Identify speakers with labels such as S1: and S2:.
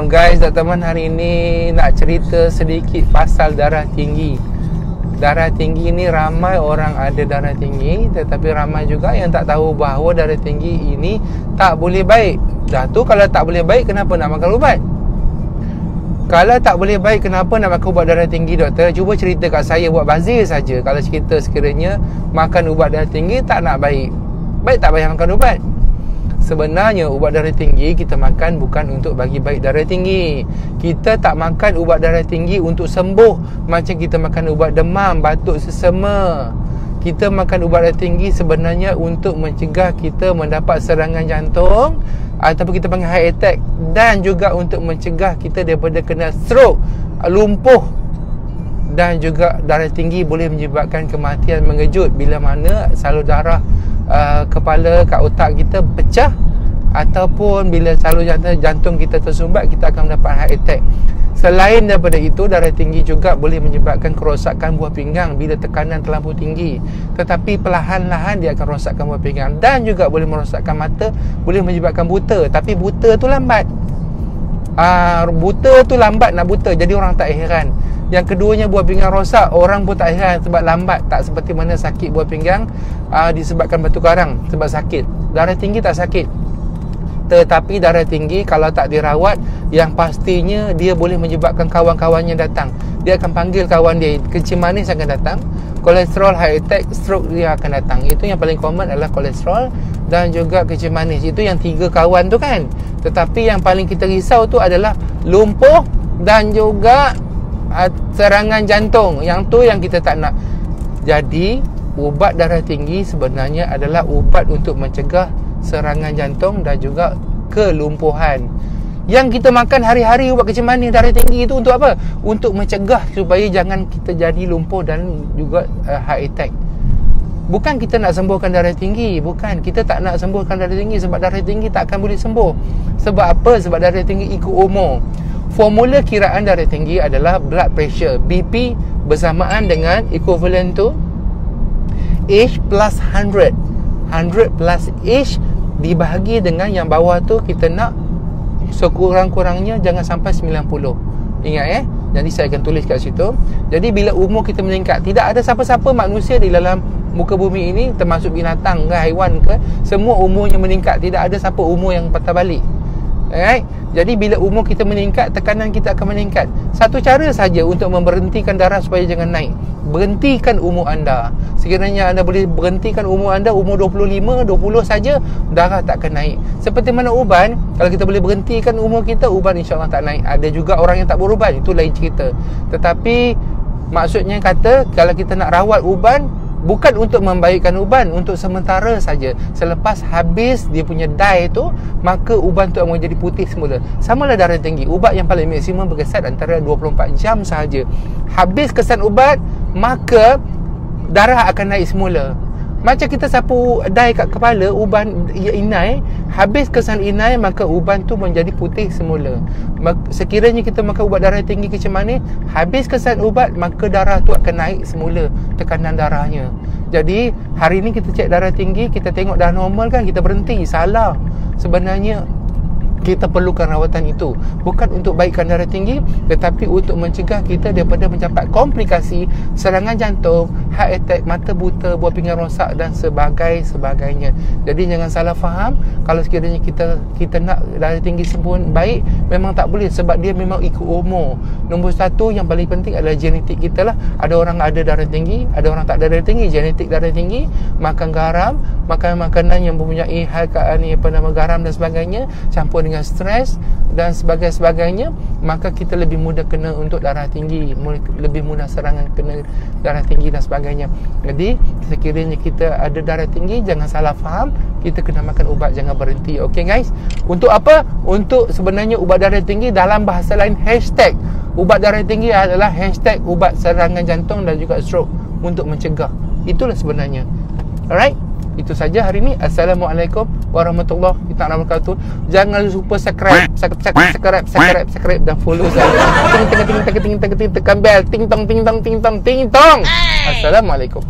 S1: Guys, teman-teman, hari ini nak cerita sedikit pasal darah tinggi. Darah tinggi ni ramai orang ada darah tinggi, tetapi ramai juga yang tak tahu bahawa darah tinggi ini tak boleh baik. Dah tu kalau tak boleh baik, kenapa nak makan ubat? Kalau tak boleh baik, kenapa nak makan ubat darah tinggi, doktor? Cuba cerita kat saya, buat bazir saja. Kalau kita sekiranya makan ubat darah tinggi tak nak baik, baik tak payah makan ubat. Sebenarnya ubat darah tinggi kita makan bukan untuk bagi baik darah tinggi. Kita tak makan ubat darah tinggi untuk sembuh macam kita makan ubat demam, batuk, sesama. Kita makan ubat darah tinggi sebenarnya untuk mencegah kita mendapat serangan jantung ataupun kita panggil heart attack, dan juga untuk mencegah kita daripada kena stroke, lumpuh, dan juga darah tinggi boleh menyebabkan kematian mengejut bila mana salur darah kepala kat otak kita pecah, ataupun bila salur jantung kita tersumbat, kita akan mendapat heart attack. Selain daripada itu, darah tinggi juga boleh menyebabkan kerosakan buah pinggang bila tekanan terlampau tinggi. Tetapi perlahan-lahan dia akan rosakkan buah pinggang, dan juga boleh merosakkan mata, boleh menyebabkan buta. Tapi buta tu lambat. Buta tu lambat nak buta, jadi orang tak heran. Yang keduanya, buah pinggang rosak, orang pun tak heran sebab lambat. Tak seperti mana sakit buah pinggang disebabkan batu karang, sebab sakit. Darah tinggi tak sakit. Tetapi darah tinggi kalau tak dirawat, yang pastinya dia boleh menyebabkan kawan-kawannya datang. Dia akan panggil kawan dia, kencing manis akan datang, kolesterol, heart attack, stroke dia akan datang. Itu yang paling common adalah kolesterol dan juga kencing manis. Itu yang 3 kawan tu kan. Tetapi yang paling kita risau tu adalah lumpuh dan juga serangan jantung. Yang tu yang kita tak nak. Jadi ubat darah tinggi sebenarnya adalah ubat untuk mencegah serangan jantung dan juga kelumpuhan. Yang kita makan hari-hari ubat kencing manis, darah tinggi itu untuk apa? Untuk mencegah supaya jangan kita jadi lumpuh dan juga heart attack. Bukan kita nak sembuhkan darah tinggi, bukan. Kita tak nak sembuhkan darah tinggi sebab darah tinggi tak akan boleh sembuh. Sebab apa? Sebab darah tinggi ikut umur. Formula kiraan darah tinggi adalah blood pressure, BP, bersamaan dengan equivalent to age plus 100. 100 plus age dibahagi dengan yang bawah tu, kita nak sekurang-kurangnya jangan sampai 90. Ingat jadi saya akan tulis kat situ. Jadi bila umur kita meningkat, tidak ada siapa-siapa manusia di dalam muka bumi ini, termasuk binatang ke haiwan ke, semua umurnya meningkat. Tidak ada siapa umur yang patah balik. Alright? Jadi bila umur kita meningkat, tekanan kita akan meningkat. Satu cara saja untuk memberhentikan darah supaya jangan naik, berhentikan umur anda. Sekiranya anda boleh berhentikan umur anda, umur 25, 20 saja, darah tak akan naik. Seperti mana uban, kalau kita boleh berhentikan umur kita, uban insyaAllah tak naik. Ada juga orang yang tak beruban, itu lain cerita. Tetapi maksudnya kata, kalau kita nak rawat uban, bukan untuk membaikkan uban, untuk sementara saja. Selepas habis dia punya dye tu, maka uban tu akan jadi putih semula. Samalah darah tinggi. Ubat yang paling maksimum berkesan antara 24 jam sahaja. Habis kesan ubat, maka darah akan naik semula. Macam kita sapu dye kat kepala, uban inai, habis kesan inai, maka uban tu menjadi putih semula. Sekiranya kita makan ubat darah tinggi kencing manis, habis kesan ubat, maka darah tu akan naik semula, tekanan darahnya. Jadi hari ni kita cek darah tinggi, kita tengok dah normal kan, kita berhenti. Salah. Sebenarnya kita perlukan rawatan itu, bukan untuk baikkan darah tinggi, tetapi untuk mencegah kita daripada mencapai komplikasi serangan jantung, heart attack, mata buta, buah pinggang rosak dan sebagainya. Jadi jangan salah faham. Kalau sekiranya kita nak darah tinggi sembuh baik, memang tak boleh, sebab dia memang ikut umur. Nombor 1 yang paling penting adalah genetik kita lah. Ada orang ada darah tinggi, ada orang tak ada darah tinggi. Genetik darah tinggi, makan garam, makan makanan yang mempunyai garam dan sebagainya, campur dengan stres dan sebagainya, maka kita lebih mudah kena untuk darah tinggi, lebih mudah serangan kena darah tinggi dan sebagainya. Jadi sekiranya kita ada darah tinggi, jangan salah faham, kita kena makan ubat, jangan berhenti. Okey guys, untuk apa? Untuk sebenarnya ubat darah tinggi dalam bahasa lain hashtag ubat darah tinggi adalah hashtag ubat serangan jantung dan juga stroke, untuk mencegah. Itulah sebenarnya. Alright, itu saja hari ni. Assalamualaikum warahmatullahi wabarakatuh. Jangan lupa subscribe dan follow saya. Tekan bel, ting tong. Assalamualaikum.